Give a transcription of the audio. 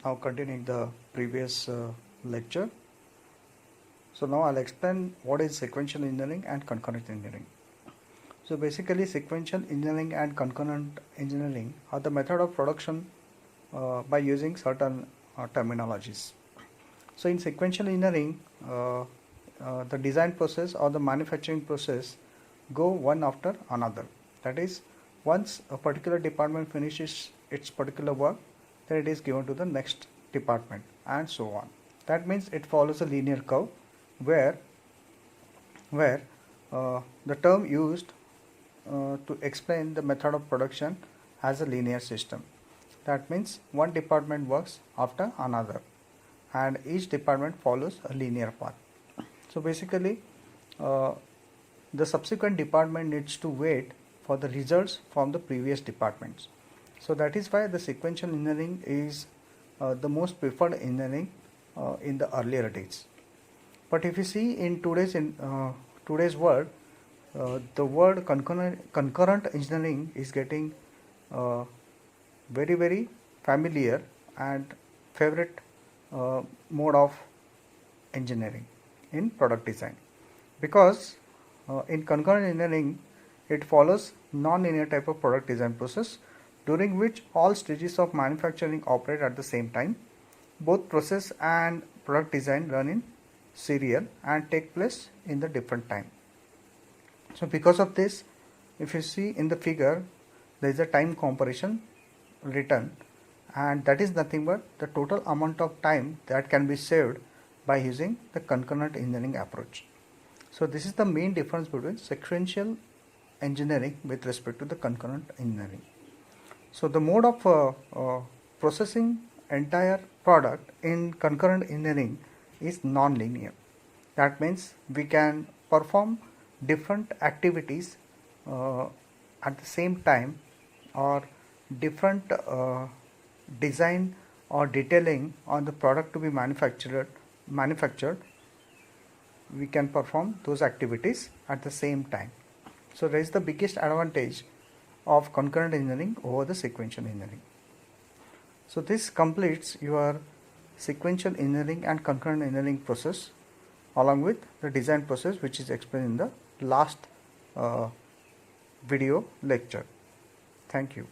Now continuing the previous lecture. So now I'll explain what is sequential engineering and concurrent engineering. So basically sequential engineering and concurrent engineering are the method of production by using certain terminologies. So in sequential engineering, the design process or the manufacturing process go one after another. That is, once a particular department finishes its particular work, then it is given to the next department and so on. That means it follows a linear curve where the term used to explain the method of production as a linear system. That means one department works after another and each department follows a linear path. So basically the subsequent department needs to wait for the results from the previous departments. So that is why the sequential engineering is the most preferred engineering in the earlier days. But if you see in today's world, the word concurrent engineering is getting very familiar and favorite mode of engineering in product design, because in concurrent engineering it follows non-linear type of product design process during which all stages of manufacturing operate at the same time. Both process and product design run in serial and take place in the different time. So because of this, if you see in the figure, there is a time comparison written, and that is nothing but the total amount of time that can be saved by using the concurrent engineering approach. So this is the main difference between sequential engineering with respect to the concurrent engineering. So the mode of processing entire product in concurrent engineering is non-linear. That means we can perform different activities at the same time, or different design or detailing on the product to be manufactured, we can perform those activities at the same time. So that is the biggest advantage of concurrent engineering over the sequential engineering. So this completes your sequential engineering and concurrent engineering process, along with the design process, which is explained in the last video lecture. Thank you.